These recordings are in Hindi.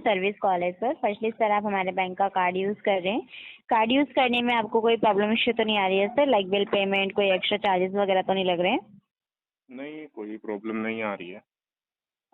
सर्विस कॉल है सर। फर्स्टली सर, आप हमारे बैंक का कार्ड यूज़ कर रहे हैं। कार्ड यूज़ करने में आपको कोई प्रॉब्लम इश्यू तो नहीं आ रही है सर? लाइक बिल पेमेंट, कोई एक्स्ट्रा चार्जेस वगैरह तो नहीं लग रहे हैं? नहीं, कोई प्रॉब्लम नहीं आ रही है।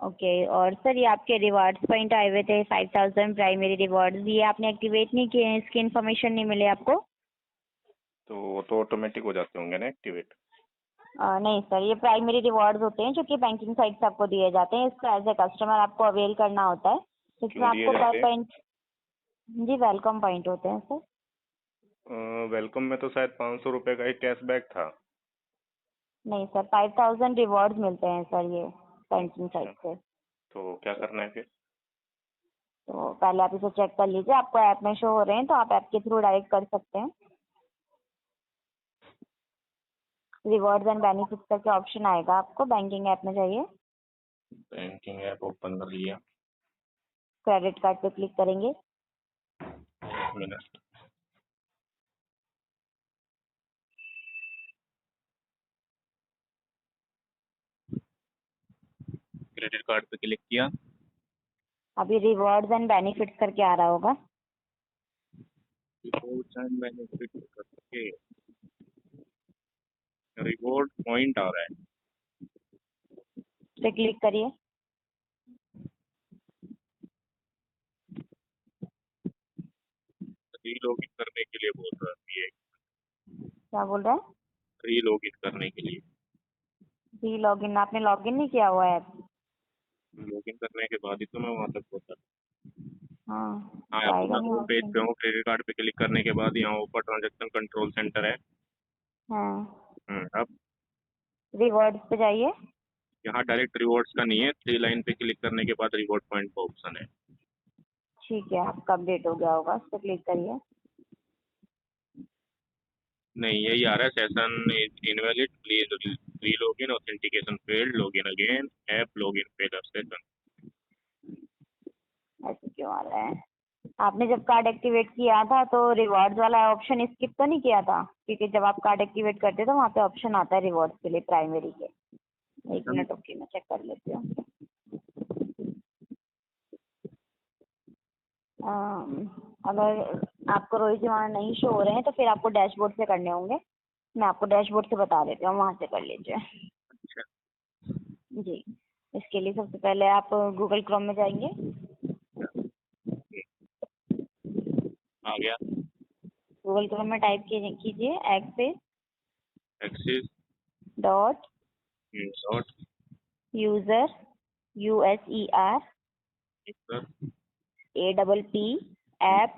ओके। और सर, ये आपके रिवार्ड्स पॉइंट आए हुए थे 5000 प्राइमरी रिवार्ड्स, ये आपने एक्टिवेट नहीं किए हैं? इसकी इन्फॉर्मेशन नहीं मिली आपको? तो वो तो ऑटोमेटिक हो जाते होंगे ना एक्टिवेट। नहीं सर, ये प्राइमरी रिवॉर्ड्स होते हैं जो कि बैंकिंग साइट से आपको दिए जाते हैं। इसका एज ए कस्टमर आपको अवेल करना होता है। इसमें क्यों दिए आपको पर जाते हैं? पॉइंट, जी वेलकम पॉइंट होते हैं सर। वेलकम में तो शायद 500 रुपये का ही कैशबैक था। नहीं सर, 5000 रिवॉर्ड्स मिलते हैं सर ये बैंकिंग अच्छा, साइट से। तो क्या करना है फिर? तो पहले आप इसे चेक कर लीजिए, आपको ऐप में शो हो रहे हैं तो आप ऐप के थ्रू डायरेक्ट कर सकते हैं। रिवॉर्ड्स एंड बेनिफिट्स करके ऑप्शन आएगा, आपको बैंकिंग ऐप में जाइए। बैंकिंग ऐप ओपन कर लिया। क्रेडिट कार्ड पे क्लिक करेंगे। 1 मिनट। क्रेडिट कार्ड पे क्लिक किया। अभी रिवॉर्ड्स एंड बेनिफिट्स करके आ रहा होगा। रिवॉर्ड्स एंड बेनिफिट करके रिवॉर्ड पॉइंट आ रहा है। इस पे क्लिक करिए। री लॉगिन करने के लिए बोल रहा है। क्या बोल रहा है? री लॉगिन करने के लिए। जी लॉगिन, आपने लॉगिन नहीं किया हुआ है ऐप? लॉगिन करने के बाद ही तो मैं वहाँ तक पहुँचा। हाँ हाँ, तो अब तो आएगा मैं नहीं होम पेज ऑप्शन। पे हूँ। क्रेडिट कार्ड पे क्लिक करने के बाद यहाँ ऊपर ट्रांजैक्शन कंट्रोल सेंटर है। हाँ, अब रिवॉर्ड्स पे जाइए। यहाँ डायरेक्ट रिवॉर्ड्स का नहीं है, 3 लाइन पे क्लिक करने के बाद रिवॉर्ड पॉइंट का ऑप्शन है। ठीक है, आपका अपडेट हो गया होगा, उस पर क्लिक करिए। नहीं, यही आ रहा है, सेशन इज इनवैलिड, प्लीज री login, authentication failed, login again, app login fail session. ऐसे क्यों आ रहा है? आपने जब कार्ड एक्टिवेट किया था तो रिवॉर्ड्स वाला ऑप्शन स्किप तो नहीं किया था? क्योंकि जब आप कार्ड एक्टिवेट करते हो तो वहाँ पे ऑप्शन आता है रिवॉर्ड्स के लिए प्राइमरी के। एक मिनट रुकिए, मैं चेक कर लेती हूँ। अगर आपको रोहित जमा नहीं शो हो रहे हैं तो फिर आपको डैशबोर्ड से करने होंगे। मैं आपको डैशबोर्ड से बता देती हूँ, वहाँ से कर लीजिए। अच्छा, जी, इसके लिए सबसे पहले आप गूगल क्रोम में जाएंगे। आ गया। गूगल क्रोम में टाइप कीजिए axis dot dot user USER user APP app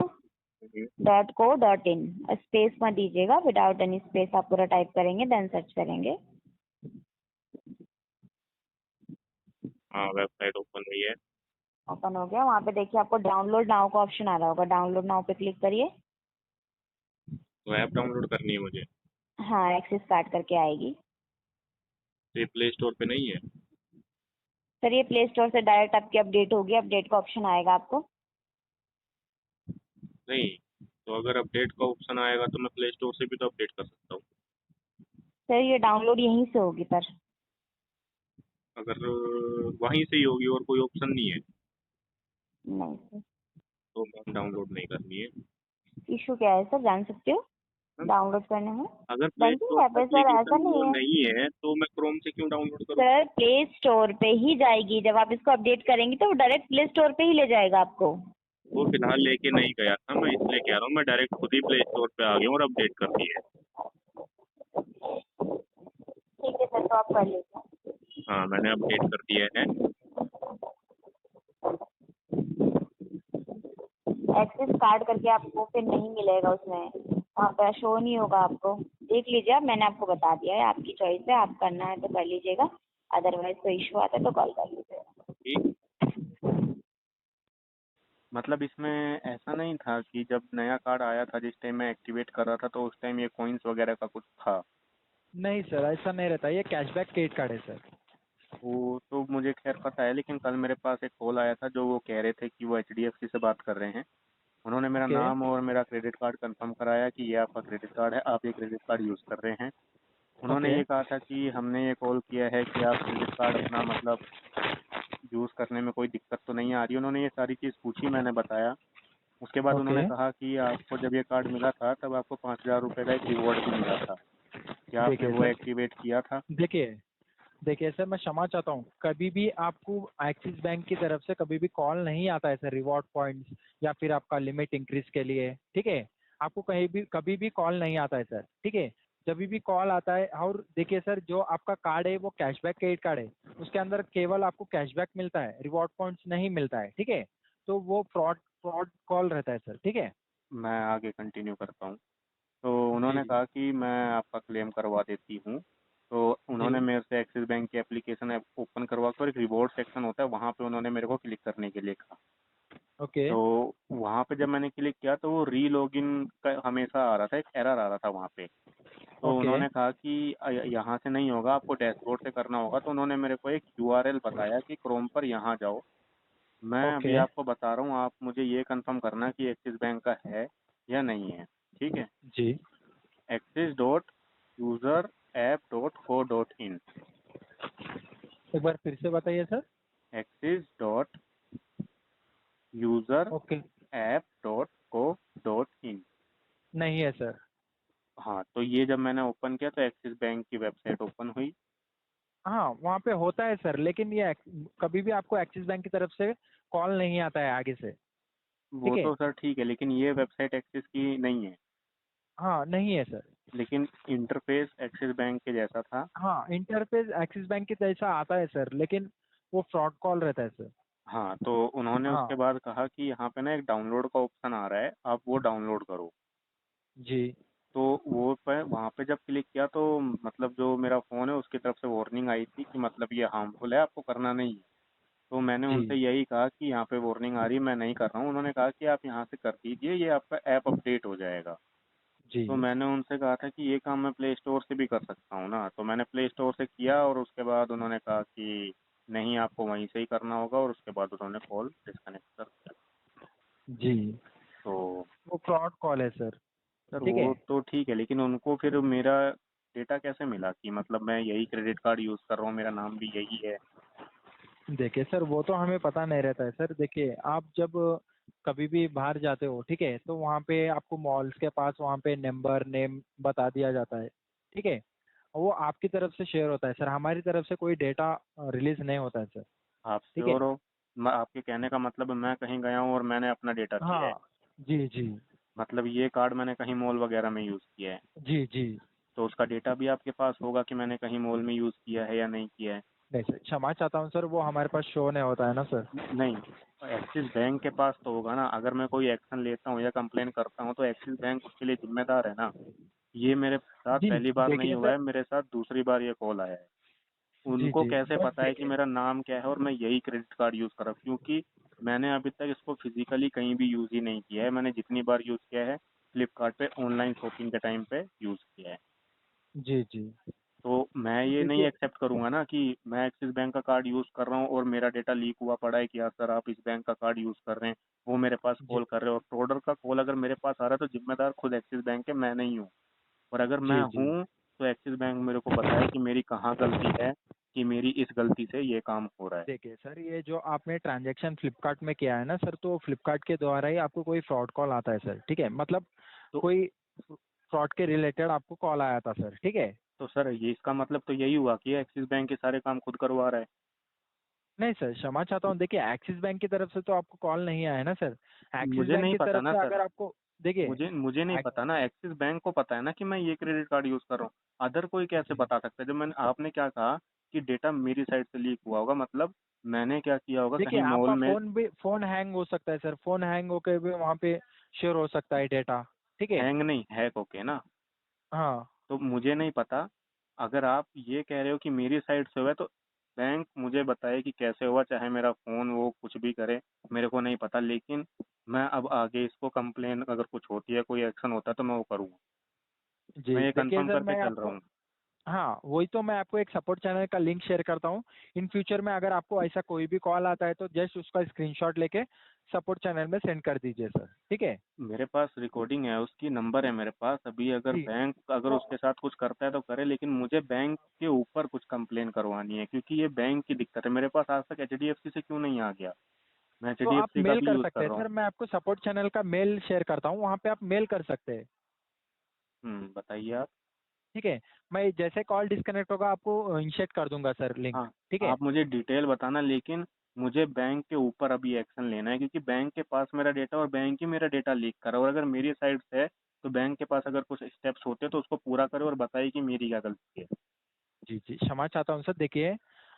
.co.in। Space मत दीजिएगा, विदाउट एनी स्पेस आप पूरा टाइप करेंगे, देन सर्च करेंगे। हाँ, वेबसाइट ओपन हुई है। ओपन हो गया। वहाँ पे देखिए आपको डाउनलोड नाउ का ऑप्शन आ रहा होगा, डाउनलोड नाउ पे क्लिक करिए। तो ऐप डाउनलोड करनी है मुझे? हाँ, एक्सेस कार्ड करके आएगी। तो ये प्ले स्टोर पे नहीं है? सर ये प्ले स्टोर से डायरेक्ट आपकी अपडेट होगी, अपडेट का ऑप्शन आएगा आपको। नहीं, तो अगर अपडेट का ऑप्शन आएगा तो मैं प्ले स्टोर से भी तो अपडेट कर सकता हूँ। सर ये डाउनलोड यहीं से होगी पर। अगर वहीं से ही होगी और कोई ऑप्शन नहीं है नहीं सर, तो मैम डाउनलोड नहीं करनी है। इशू क्या है सर, जान सकते हो मैम, डाउनलोड करने में? अगर प्ले बैंकिंग स्टोर ऐप पे है सर, ऐसा एप्लीकेशन वो नहीं है। नहीं है तो मैं क्रोम से क्यों डाउनलोड करूँ? सर प्ले स्टोर पे ही जाएगी, जब आप इसको अपडेट करेंगे तो वो डायरेक्ट प्ले स्टोर पे ही ले जाएगा आपको। वो फिलहाल लेके नहीं गया था, मैं इसलिए कह रहा हूँ मैं डायरेक्ट खुद ही प्ले स्टोर पे आ गया हूँ और अपडेट कर दी है। ठीक है सर, तो आप कर लीजिए। हाँ, मैंने अपडेट कर दिया है। एक्सेस कार्ड करके आपको फिर नहीं मिलेगा उसमें, वहाँ पे शो नहीं होगा आपको। देख लीजिए, अब मैंने आपको बता दिया है, आपकी चॉइस है, आप करना है तो कर लीजिएगा, अदरवाइज कोई इशू आता है तो कॉल कर लीजिएगा। ठीक। मतलब इसमें ऐसा नहीं था कि जब नया कार्ड आया था जिस टाइम मैं एक्टिवेट कर रहा था तो उस टाइम ये कॉइन्स वगैरह का कुछ था? नहीं सर, ऐसा नहीं रहता, ये कैशबैक क्रेडिट कार्ड है सर। वो तो मुझे खैर पता है, लेकिन कल मेरे पास एक कॉल आया था जो वो कह रहे थे कि वो HDFC से बात कर रहे हैं। उन्होंने मेरा ओके। नाम और मेरा क्रेडिट कार्ड कंफर्म कराया कि ये आपका क्रेडिट कार्ड है, आप ये क्रेडिट कार्ड यूज़ कर रहे हैं। उन्होंने ओके। ये कहा था कि हमने ये कॉल किया है कि आप क्रेडिट कार्ड अपना मतलब यूज़ करने में कोई दिक्कत तो नहीं आ रही। उन्होंने ये सारी चीज़ पूछी, मैंने बताया। उसके बाद उन्होंने ओके। कहा कि आपको जब ये कार्ड मिला था तब आपको 5,000 रुपये का एक रिवॉर्ड भी मिला था, क्या आपने देखिए वो सर, एक्टिवेट किया था? देखिए देखिए सर, मैं क्षमा चाहता हूँ, कभी भी आपको एक्सिस बैंक की तरफ से कभी भी कॉल नहीं आता है सर, रिवॉर्ड पॉइंट्स या फिर आपका लिमिट इंक्रीज के लिए, ठीक है। आपको कहीं भी कभी भी कॉल नहीं आता है सर, ठीक है। जब भी कॉल आता है, और देखिए सर, जो आपका कार्ड है वो कैशबैक क्रेडिट कार्ड है, उसके अंदर केवल आपको कैशबैक मिलता है, रिवॉर्ड पॉइंट्स नहीं मिलता है, ठीक है। तो वो फ्रॉड फ्रॉड कॉल रहता है सर, ठीक है। मैं आगे कंटिन्यू करता हूँ। तो जी उन्होंने जी कहा कि मैं आपका क्लेम करवा देती हूँ। तो जी। उन्होंने मेरे से एक्सिस बैंक की एप्लीकेशन ऐप ओपन करवा कर, एक रिवॉर्ड सेक्शन होता है वहाँ पे उन्होंने मेरे को क्लिक करने के लिए कहा। ओके तो वहाँ पे जब मैंने क्लिक किया तो वो री लॉगिन का हमेशा आ रहा था, एक एरर आ रहा था वहाँ पे। तो ओके उन्होंने कहा कि यहाँ से नहीं होगा, आपको डैशबोर्ड से करना होगा। तो उन्होंने मेरे को एक यूआरएल बताया कि क्रोम पर यहाँ जाओ। मैं अभी ओके। आपको बता रहा हूँ, आप मुझे ये कंफर्म करना कि एक्सिस बैंक का है या नहीं है, ठीक है? जी, axis.userApp.co.in। एक बार फिर से बताइए सर। Okay, axis.userApp.co.in। नहीं है सर। हाँ, तो ये जब मैंने ओपन किया तो एक्सिस बैंक की वेबसाइट ओपन हुई। हाँ, वहाँ पे होता है सर, लेकिन ये कभी भी आपको एक्सिस बैंक की तरफ से कॉल नहीं आता है आगे से, ठीक वो है। तो सर ठीक है, लेकिन ये वेबसाइट एक्सिस की नहीं है। हाँ, नहीं है सर। लेकिन इंटरफेस एक्सिस बैंक के जैसा था। हाँ, इंटरफेस एक्सिस बैंक की जैसा आता है सर, लेकिन वो फ्रॉड कॉल रहता है सर। हाँ, तो उन्होंने उसके हाँ बाद कहा कि यहाँ पे ना एक डाउनलोड का ऑप्शन आ रहा है, आप वो डाउनलोड करो। जी तो वो पे वहाँ पे जब क्लिक किया तो मतलब जो मेरा फ़ोन है उसकी तरफ से वार्निंग आई थी कि मतलब ये हार्मफुल है, आपको करना नहीं है। तो मैंने जी उनसे यही कहा कि यहाँ पे वार्निंग आ रही है, मैं नहीं कर रहा हूँ। उन्होंने कहा कि आप यहाँ से कर दीजिए, ये आपका ऐप अपडेट हो जाएगा। तो जी मैंने उनसे कहा था कि ये काम मैं प्ले स्टोर से भी कर सकता हूँ ना, तो मैंने प्ले स्टोर से किया और उसके बाद उन्होंने कहा कि नहीं, आपको वहीं से ही करना होगा, और उसके बाद उन्होंने कॉल डिस्कनेक्ट कर दिया। जी। तो वो फ्रॉड कॉल है सर, सर ठीक है। वो तो ठीक है, लेकिन उनको फिर मेरा डेटा कैसे मिला कि मतलब मैं यही क्रेडिट कार्ड यूज़ कर रहा हूँ, मेरा नाम भी यही है? देखिए सर, वो तो हमें पता नहीं रहता है सर। देखिए, आप जब कभी भी बाहर जाते हो, ठीक है, तो वहाँ पे आपको मॉल्स के पास वहाँ पे नंबर नेम बता दिया जाता है, ठीक है। वो आपकी तरफ से शेयर होता है सर, हमारी तरफ से कोई डेटा रिलीज नहीं होता है सर, आप ठीक है। श्योर हो? आपके कहने का मतलब मैं कहीं गया हूँ और मैंने अपना डेटा दिया है, हाँ जी जी मतलब ये कार्ड मैंने कहीं मॉल वगैरह में यूज़ किया है, जी जी। तो उसका डेटा भी आपके पास होगा कि मैंने कहीं मॉल में यूज़ किया है या नहीं किया है? नहीं सर, क्षमा चाहता हूँ सर, वो हमारे पास शो नहीं होता है ना सर। नहीं, एक्सिस बैंक के पास तो होगा ना। अगर मैं कोई एक्शन लेता हूँ या कंप्लेन करता हूँ तो एक्सिस बैंक उसके लिए जिम्मेदार है ना। ये मेरे साथ जी पहली बार नहीं देखिए हुआ सर। है, मेरे साथ दूसरी बार ये कॉल आया है। जी उनको जी, कैसे बट पता है कि देखिए, मेरा नाम क्या है और मैं यही क्रेडिट कार्ड यूज़ कर रहा हूँ? क्योंकि मैंने अभी तक इसको फिजिकली कहीं भी यूज़ ही नहीं किया है। मैंने जितनी बार यूज़ किया है फ्लिपकार्ट पे ऑनलाइन शॉपिंग के टाइम पे यूज़ किया है। जी जी। तो मैं ये नहीं देखिए, एक्सेप्ट करूंगा ना कि मैं एक्सिस बैंक का कार्ड यूज़ कर रहा हूँ और मेरा डेटा लीक हुआ पड़ा है कि हाँ सर आप इस बैंक का कार्ड यूज़ कर रहे हैं, वो मेरे पास जी कॉल कर रहे हो, और फ्रॉडर का कॉल अगर मेरे पास आ रहा है तो जिम्मेदार खुद एक्सिस बैंक है, मैं नहीं हूँ। और अगर मैं जी जी। हूँ तो एक्सिस बैंक मेरे को बताए कि मेरी कहाँ गलती है, कि मेरी इस गलती से ये काम हो रहा है। देखिए सर, ये जो आपने ट्रांजैक्शन फ्लिपकार्ट में किया है ना सर, तो फ्लिपकार्ट के द्वारा ही आपको कोई फ्रॉड कॉल आता है सर, ठीक है। मतलब तो कोई फ्रॉड के रिलेटेड आपको कॉल आया था सर, ठीक है। सर ये इसका मतलब तो यही हुआ कि एक्सिस बैंक के सारे काम खुद करवा रहा है। नहीं सर, क्षमा चाहता हूँ, देखिए एक्सिस बैंक की तरफ से तो आपको कॉल नहीं आया है ना सर। एक्सिस मुझे बैंक नहीं की पता तरफ ना से सर, अगर आपको, देखिए, मुझे मुझे नहीं पता ना, एक्सिस बैंक को पता है ना कि मैं ये क्रेडिट कार्ड यूज़ कर रहा हूँ। अदर कोई कैसे जी बता सकता है? जब मैंने आपने क्या कहा कि डेटा मेरी साइड से लीक हुआ होगा, मतलब मैंने क्या किया होगा देखिए, कहीं मॉल आपका में। फोन हैंग हो सकता है सर, फोन हैंग होकर भी वहाँ पे शेयर हो सकता है डेटा, ठीक है। हैंग नहीं, हैक होके ना। हाँ तो मुझे नहीं पता। अगर आप ये कह रहे हो कि मेरी साइड से हुआ है तो बैंक मुझे बताए कि कैसे हुआ, चाहे मेरा फ़ोन वो कुछ भी करे, मेरे को नहीं पता। लेकिन मैं अब आगे इसको कंप्लेन अगर कुछ होती है, कोई एक्शन होता है तो मैं वो करूँगा। जी। मैं ये देखिए कंफर्म सर, करके मैं चल रहा आपको, हूँ। हाँ, वही तो मैं आपको एक सपोर्ट चैनल का लिंक शेयर करता हूँ। इन फ्यूचर में अगर आपको ऐसा कोई भी कॉल आता है तो जस्ट उसका स्क्रीनशॉट लेके सपोर्ट चैनल में सेंड कर दीजिए सर, ठीक है? मेरे पास रिकॉर्डिंग है उसकी, नंबर है मेरे पास। अभी अगर जी। बैंक अगर उसके साथ कुछ करता है तो करे, लेकिन मुझे बैंक के ऊपर कुछ कंप्लेन करवानी है, क्योंकि ये बैंक की दिक्कत है। मेरे पास आज तक एचडीएफसी से क्यों नहीं आ गया? मैं तो आप एचडीएफसी का मेल भी कर यूज़ सकते कर हैं रहा हूँ। सर, मैं आपको सपोर्ट चैनल का मेल शेयर करता हूँ, वहाँ पे आप मेल कर सकते हैं, बताइए आप। ठीक है? मैं जैसे कॉल डिस्कनेक्ट होगा आपको इनिशिएट कर दूंगा सर लिंक, हाँ, ठीक है? आप मुझे डिटेल बताना, लेकिन मुझे बैंक के ऊपर अभी एक्शन लेना है, क्योंकि बैंक के पास मेरा डेटा और बैंक ही मेरा डेटा लीक कर रहा है। और अगर मेरी साइड से है तो बैंक के पास अगर कुछ स्टेप्स होते तो उसको पूरा करे और बताए कि मेरी क्या गलती है। जी, जी, क्षमा चाहता हूँ सर। देखिए,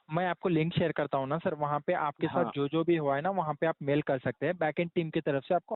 मैं आपको लिंक शेयर करता हूँ ना सर, वहाँ पे आपके साथ हाँ, जो-जो भी हुआ है ना, वहाँ पे आप मेल कर सकते हैं। बैकएंड टीम की तरफ से आपको